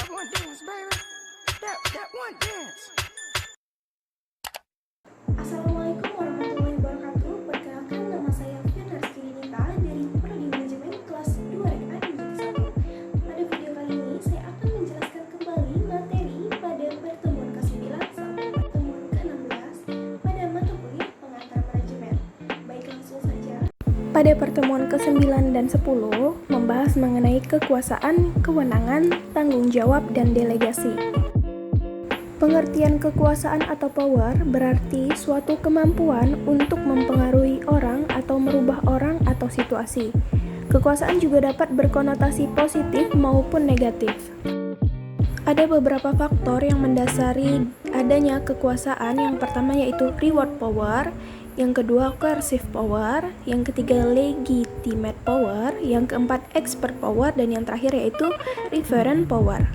one dance, baby. That one dance. Assalamualaikum warahmatullahi wabarakatuh. Perkenalkan, nama saya Fiona Rizky Dinita dari Prodi Manajemen kelas 2 RK Divisi 1. Pada video kali ini saya akan menjelaskan kembali materi pada pertemuan ke-9 sampai pertemuan ke-16 pada mata kuliah pengantar manajemen. Baik, langsung saja. Pada pertemuan ke-9 dan 10 membahas mengenai kekuasaan, kewenangan, tanggung jawab, dan delegasi. Pengertian kekuasaan atau power berarti suatu kemampuan untuk mempengaruhi orang atau merubah orang atau situasi. Kekuasaan juga dapat berkonotasi positif maupun negatif. Ada beberapa faktor yang mendasari adanya kekuasaan. Yang pertama yaitu reward power, yang kedua coercive power, yang ketiga legitimate power, yang keempat expert power, dan yang terakhir yaitu referent power.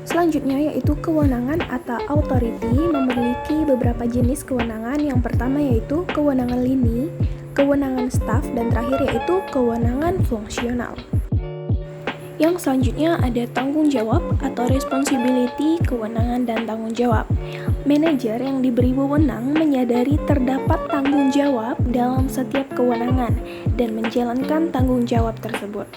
Selanjutnya yaitu kewenangan atau authority memiliki beberapa jenis kewenangan. Yang pertama yaitu kewenangan lini, kewenangan staf, dan terakhir yaitu kewenangan fungsional. Yang selanjutnya ada tanggung jawab atau responsibility, kewenangan dan tanggung jawab. Manajer yang diberi wewenang menyadari terdapat tanggung jawab dalam setiap kewenangan dan menjalankan tanggung jawab tersebut.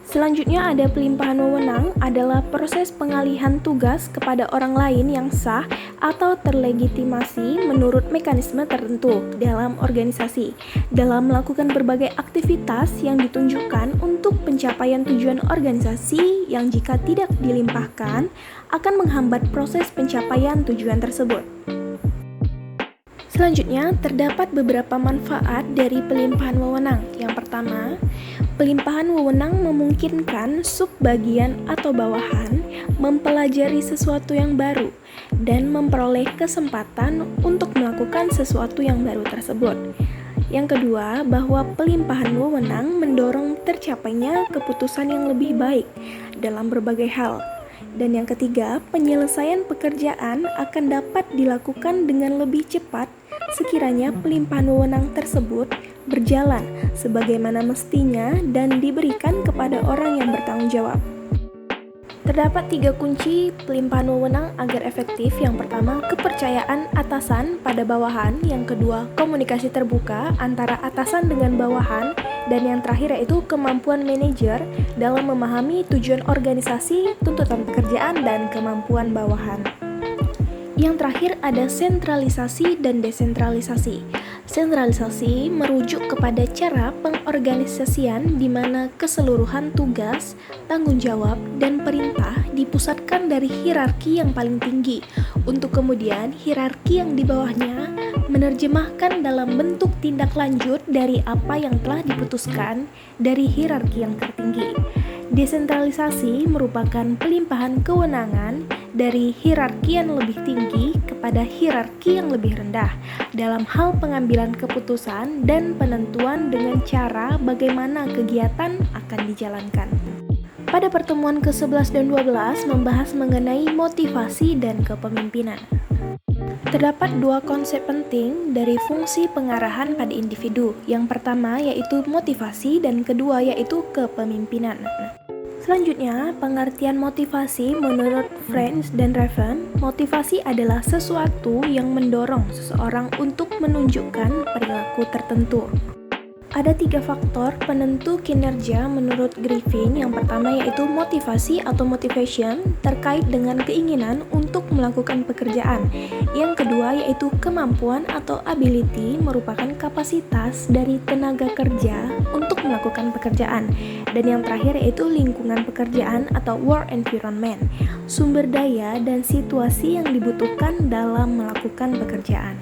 Selanjutnya ada pelimpahan wewenang adalah proses pengalihan tugas kepada orang lain yang sah atau terlegitimasi menurut mekanisme tertentu dalam organisasi dalam melakukan berbagai aktivitas yang ditunjukkan untuk pencapaian tujuan organisasi yang jika tidak dilimpahkan akan menghambat proses pencapaian tujuan tersebut. Selanjutnya, terdapat beberapa manfaat dari pelimpahan wewenang. Yang pertama, pelimpahan wewenang memungkinkan subbagian atau bawahan mempelajari sesuatu yang baru dan memperoleh kesempatan untuk melakukan sesuatu yang baru tersebut. Yang kedua, bahwa pelimpahan wewenang mendorong tercapainya keputusan yang lebih baik dalam berbagai hal. Dan yang ketiga, penyelesaian pekerjaan akan dapat dilakukan dengan lebih cepat sekiranya pelimpahan wewenang tersebut berjalan sebagaimana mestinya dan diberikan kepada orang yang bertanggung jawab. Terdapat 3 kunci pelimpahan wewenang agar efektif. Yang pertama, kepercayaan atasan pada bawahan. Yang kedua, komunikasi terbuka antara atasan dengan bawahan. Dan yang terakhir yaitu kemampuan manajer dalam memahami tujuan organisasi, tuntutan pekerjaan, dan kemampuan bawahan. Yang terakhir ada sentralisasi dan desentralisasi. Sentralisasi merujuk kepada cara pengorganisasian di mana keseluruhan tugas, tanggung jawab, dan perintah dipusatkan dari hierarki yang paling tinggi untuk kemudian hierarki yang di bawahnya menerjemahkan dalam bentuk tindak lanjut dari apa yang telah diputuskan dari hierarki yang tertinggi. Desentralisasi merupakan pelimpahan kewenangan dari hierarki yang lebih tinggi kepada hierarki yang lebih rendah dalam hal pengambilan keputusan dan penentuan dengan cara bagaimana kegiatan akan dijalankan. Pada pertemuan ke-11 dan 12 membahas mengenai motivasi dan kepemimpinan. Terdapat 2 konsep penting dari fungsi pengarahan pada individu. Yang pertama yaitu motivasi dan kedua yaitu kepemimpinan. Selanjutnya, pengertian motivasi menurut French dan Raven, motivasi adalah sesuatu yang mendorong seseorang untuk menunjukkan perilaku tertentu. Ada 3 faktor penentu kinerja menurut Griffin. Yang pertama yaitu motivasi atau motivation terkait dengan keinginan untuk melakukan pekerjaan. Yang kedua yaitu kemampuan atau ability merupakan kapasitas dari tenaga kerja untuk melakukan pekerjaan. Dan yang terakhir yaitu lingkungan pekerjaan atau work environment, sumber daya dan situasi yang dibutuhkan dalam melakukan pekerjaan.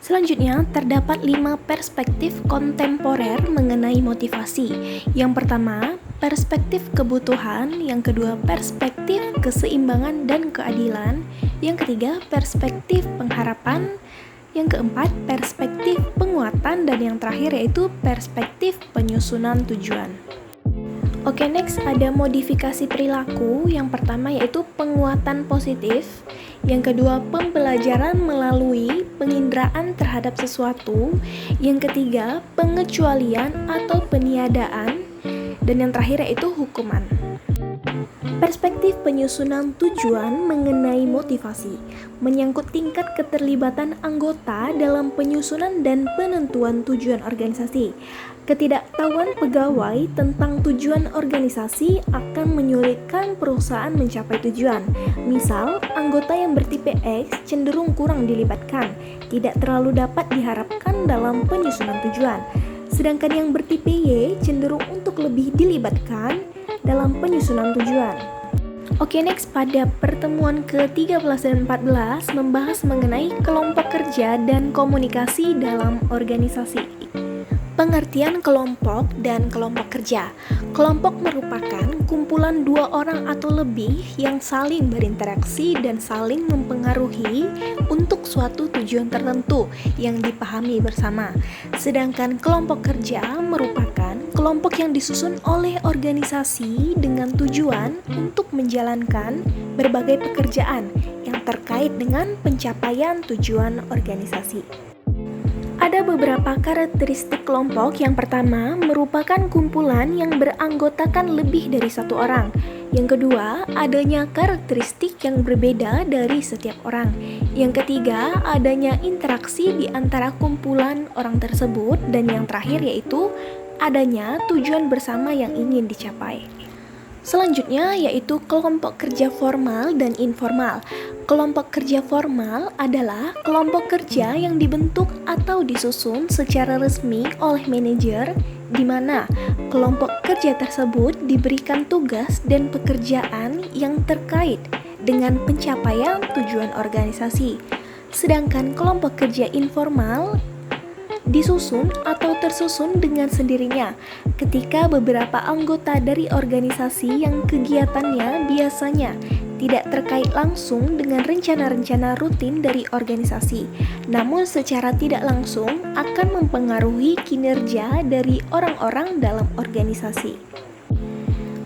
Selanjutnya, terdapat 5 perspektif kontemporer mengenai motivasi. Yang pertama, perspektif kebutuhan. Yang kedua, perspektif keseimbangan dan keadilan. Yang ketiga, perspektif pengharapan. Yang keempat, perspektif penguatan. Dan yang terakhir yaitu perspektif penyusunan tujuan. Oke, next ada modifikasi perilaku. Yang pertama yaitu penguatan positif. Yang kedua, pembelajaran melalui penginderaan terhadap sesuatu. Yang ketiga, pengecualian atau peniadaan. Dan yang terakhir yaitu hukuman. Perspektif penyusunan tujuan mengenai motivasi menyangkut tingkat keterlibatan anggota dalam penyusunan dan penentuan tujuan organisasi. Ketidaktahuan pegawai tentang tujuan organisasi akan menyulitkan perusahaan mencapai tujuan. Misal, anggota yang bertipe X cenderung kurang dilibatkan, tidak terlalu dapat diharapkan dalam penyusunan tujuan. Sedangkan yang bertipe Y cenderung untuk lebih dilibatkan dalam penyusunan tujuan. Oke, next, pada pertemuan ke-13 dan 14 membahas mengenai kelompok kerja dan komunikasi dalam organisasi. Pengertian kelompok dan kelompok kerja. Kelompok merupakan kumpulan dua orang atau lebih yang saling berinteraksi dan saling mempengaruhi untuk suatu tujuan tertentu yang dipahami bersama. Sedangkan kelompok kerja merupakan kelompok yang disusun oleh organisasi dengan tujuan untuk menjalankan berbagai pekerjaan yang terkait dengan pencapaian tujuan organisasi. Ada beberapa karakteristik kelompok. Yang pertama, merupakan kumpulan yang beranggotakan lebih dari satu orang. Yang kedua, adanya karakteristik yang berbeda dari setiap orang. Yang ketiga, adanya interaksi di antara kumpulan orang tersebut. Dan yang terakhir yaitu adanya tujuan bersama yang ingin dicapai. Selanjutnya yaitu kelompok kerja formal dan informal. Kelompok kerja formal adalah kelompok kerja yang dibentuk atau disusun secara resmi oleh manajer, di mana kelompok kerja tersebut diberikan tugas dan pekerjaan yang terkait dengan pencapaian tujuan organisasi. Sedangkan kelompok kerja informal disusun atau tersusun dengan sendirinya ketika beberapa anggota dari organisasi yang kegiatannya biasanya tidak terkait langsung dengan rencana-rencana rutin dari organisasi, namun secara tidak langsung akan mempengaruhi kinerja dari orang-orang dalam organisasi.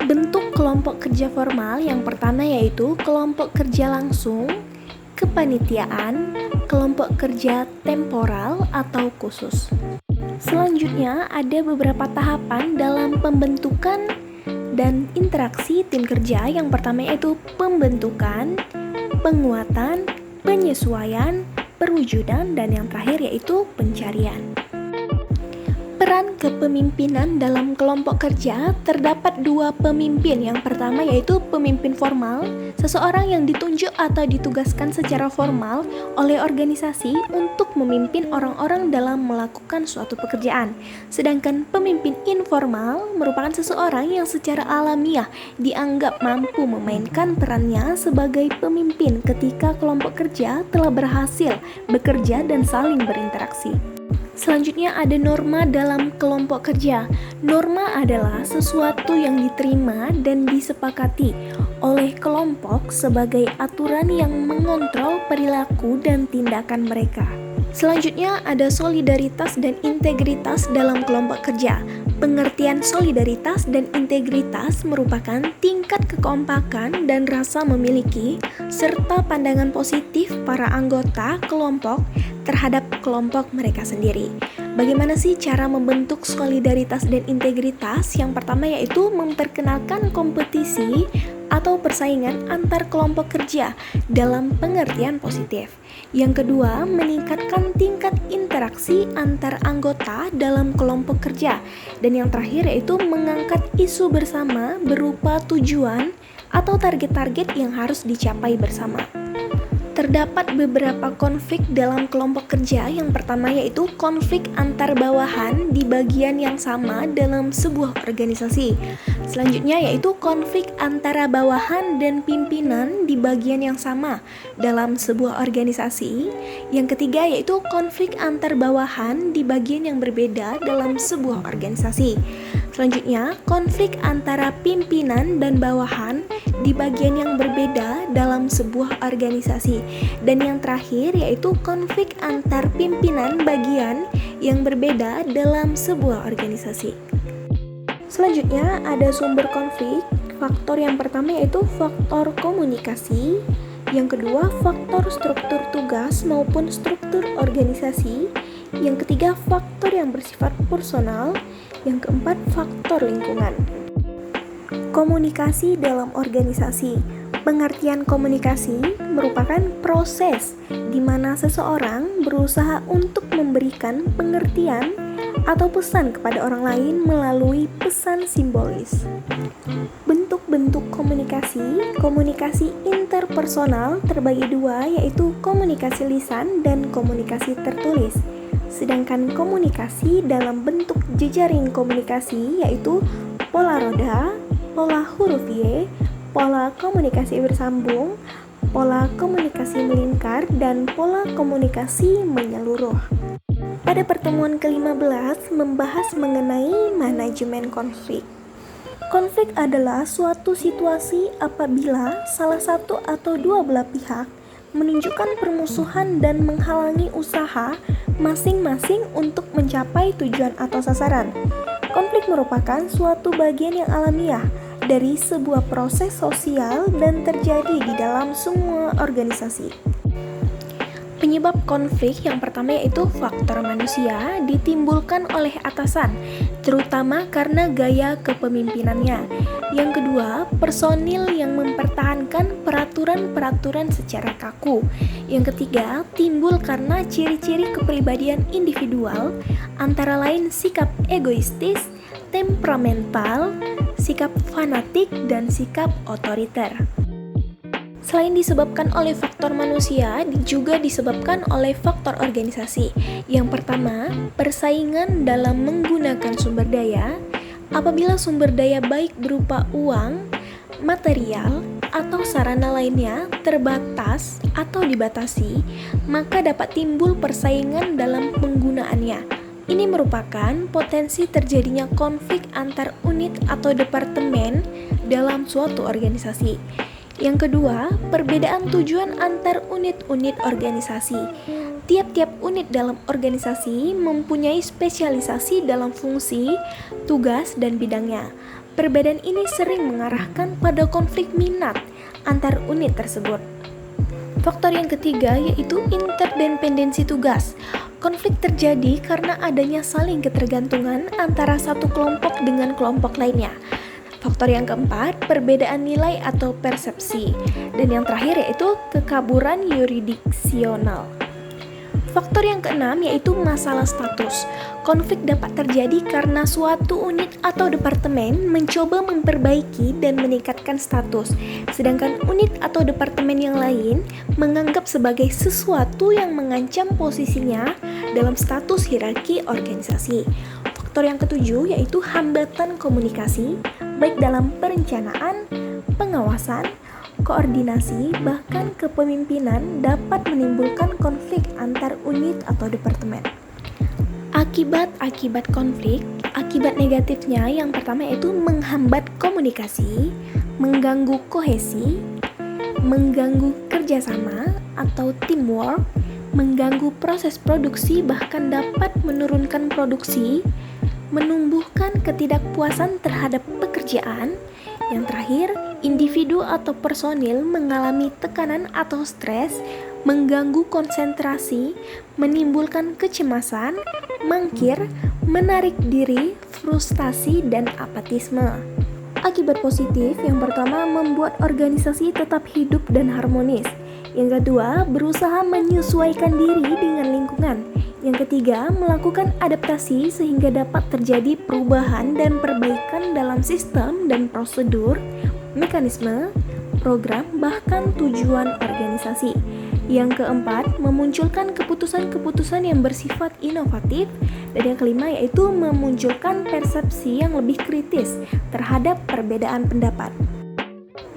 Bentuk kelompok kerja formal yang pertama yaitu kelompok kerja langsung, kepanitiaan, kelompok kerja temporal atau khusus. Selanjutnya ada beberapa tahapan dalam pembentukan dan interaksi tim kerja. Yang pertama yaitu pembentukan, penguatan, penyesuaian, perwujudan, dan yang terakhir yaitu pencarian. Peran kepemimpinan dalam kelompok kerja terdapat dua pemimpin. Yang pertama yaitu pemimpin formal, seseorang yang ditunjuk atau ditugaskan secara formal oleh organisasi untuk memimpin orang-orang dalam melakukan suatu pekerjaan. Sedangkan pemimpin informal merupakan seseorang yang secara alamiah dianggap mampu memainkan perannya sebagai pemimpin ketika kelompok kerja telah berhasil bekerja dan saling berinteraksi. Selanjutnya ada norma dalam kelompok kerja. Norma adalah sesuatu yang diterima dan disepakati oleh kelompok sebagai aturan yang mengontrol perilaku dan tindakan mereka. Selanjutnya ada solidaritas dan integritas dalam kelompok kerja. Pengertian solidaritas dan integritas merupakan tingkat kekompakan dan rasa memiliki serta pandangan positif para anggota kelompok terhadap kelompok mereka sendiri. Bagaimana sih cara membentuk solidaritas dan integritas? Yang pertama yaitu memperkenalkan kompetisi atau persaingan antar kelompok kerja dalam pengertian positif. Yang kedua, meningkatkan tingkat interaksi antar anggota dalam kelompok kerja. Dan yang terakhir yaitu mengangkat isu bersama berupa tujuan atau target-target yang harus dicapai bersama. Terdapat beberapa konflik dalam kelompok kerja. Yang pertama yaitu konflik antar bawahan di bagian yang sama dalam sebuah organisasi. Selanjutnya yaitu konflik antara bawahan dan pimpinan di bagian yang sama dalam sebuah organisasi. Yang ketiga yaitu konflik antar bawahan di bagian yang berbeda dalam sebuah organisasi. Selanjutnya, konflik antara pimpinan dan bawahan di bagian yang berbeda dalam sebuah organisasi. Dan yang terakhir yaitu konflik antar pimpinan bagian yang berbeda dalam sebuah organisasi. Selanjutnya ada sumber konflik. Faktor yang pertama yaitu faktor komunikasi. Yang kedua, faktor struktur tugas maupun struktur organisasi. Yang ketiga, faktor yang bersifat personal. Yang keempat, faktor lingkungan. Komunikasi dalam organisasi. Pengertian komunikasi merupakan proses di mana seseorang berusaha untuk memberikan pengertian atau pesan kepada orang lain melalui pesan simbolis. Bentuk-bentuk komunikasi, komunikasi interpersonal terbagi dua, yaitu komunikasi lisan dan komunikasi tertulis. Sedangkan komunikasi dalam bentuk jejaring komunikasi yaitu pola roda, pola huruf Y, pola komunikasi bersambung, pola komunikasi melingkar, dan pola komunikasi menyeluruh. Pada pertemuan ke-15 membahas mengenai manajemen konflik. Konflik adalah suatu situasi apabila salah satu atau dua belah pihak menunjukkan permusuhan dan menghalangi usaha masing-masing untuk mencapai tujuan atau sasaran. Konflik merupakan suatu bagian yang alamiah dari sebuah proses sosial dan terjadi di dalam semua organisasi. Penyebab konflik yang pertama yaitu faktor manusia ditimbulkan oleh atasan, terutama karena gaya kepemimpinannya. Yang kedua, personil yang mempertahankan peraturan-peraturan secara kaku. Yang ketiga, timbul karena ciri-ciri kepribadian individual, antara lain sikap egoistis, temperamental, sikap fanatik, dan sikap otoriter. Selain disebabkan oleh faktor manusia, juga disebabkan oleh faktor organisasi. Yang pertama, persaingan dalam menggunakan sumber daya. Apabila sumber daya baik berupa uang, material, atau sarana lainnya terbatas atau dibatasi, maka dapat timbul persaingan dalam penggunaannya. Ini merupakan potensi terjadinya konflik antar unit atau departemen dalam suatu organisasi. Yang kedua, perbedaan tujuan antar unit-unit organisasi. Tiap-tiap unit dalam organisasi mempunyai spesialisasi dalam fungsi, tugas, dan bidangnya. Perbedaan ini sering mengarahkan pada konflik minat antar unit tersebut. Faktor yang ketiga yaitu interdependensi tugas. Konflik terjadi karena adanya saling ketergantungan antara satu kelompok dengan kelompok lainnya. Faktor yang keempat, perbedaan nilai atau persepsi. Dan yang terakhir yaitu kekaburan yurisdiksional. Faktor yang keenam yaitu masalah status. Konflik dapat terjadi karena suatu unit atau departemen mencoba memperbaiki dan meningkatkan status, sedangkan unit atau departemen yang lain menganggap sebagai sesuatu yang mengancam posisinya dalam status hierarki organisasi. Faktor yang ketujuh yaitu hambatan komunikasi, baik dalam perencanaan, pengawasan, koordinasi, bahkan kepemimpinan dapat menimbulkan konflik antar unit atau departemen. Akibat konflik, akibat negatifnya yang pertama yaitu menghambat komunikasi, mengganggu kohesi, mengganggu kerjasama atau teamwork, mengganggu proses produksi bahkan dapat menurunkan produksi, menumbuhkan ketidakpuasan terhadap pekerjaan. Yang terakhir, individu atau personil mengalami tekanan atau stres, mengganggu konsentrasi, menimbulkan kecemasan, mangkir, menarik diri, frustasi, dan apatisme. Akibat positif yang pertama membuat organisasi tetap hidup dan harmonis. Yang kedua, berusaha menyesuaikan diri dengan lingkungan. Yang ketiga, melakukan adaptasi sehingga dapat terjadi perubahan dan perbaikan dalam sistem dan prosedur, mekanisme, program, bahkan tujuan organisasi. Yang keempat, memunculkan keputusan-keputusan yang bersifat inovatif. Dan yang kelima yaitu memunculkan persepsi yang lebih kritis terhadap perbedaan pendapat.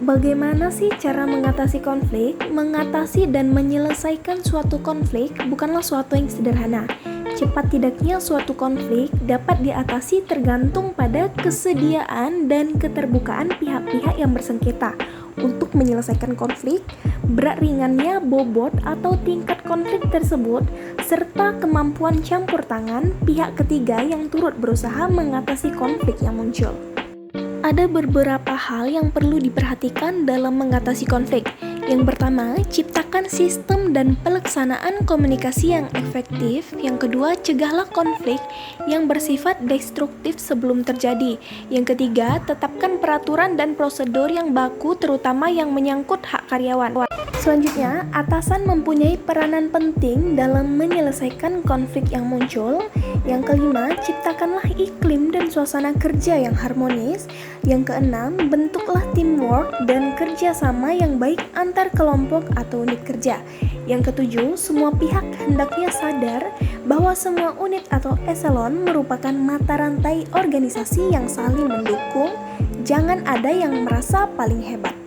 Bagaimana sih cara mengatasi konflik? Mengatasi dan menyelesaikan suatu konflik bukanlah suatu yang sederhana. Cepat tidaknya suatu konflik dapat diatasi tergantung pada kesediaan dan keterbukaan pihak-pihak yang bersengketa untuk menyelesaikan konflik, berat ringannya bobot atau tingkat konflik tersebut, serta kemampuan campur tangan pihak ketiga yang turut berusaha mengatasi konflik yang muncul. Ada beberapa hal yang perlu diperhatikan dalam mengatasi konflik. Yang pertama, ciptakan sistem dan pelaksanaan komunikasi yang efektif. Yang kedua, cegahlah konflik yang bersifat destruktif sebelum terjadi. Yang ketiga, tetapkan peraturan dan prosedur yang baku terutama yang menyangkut hak karyawan. Selanjutnya, atasan mempunyai peranan penting dalam menyelesaikan konflik yang muncul. Yang kelima, ciptakanlah iklim dan suasana kerja yang harmonis. Yang keenam, bentuklah teamwork dan kerjasama yang baik antar kelompok atau unit kerja. Yang ketujuh, semua pihak hendaknya sadar bahwa semua unit atau eselon merupakan mata rantai organisasi yang saling mendukung. Jangan ada yang merasa paling hebat.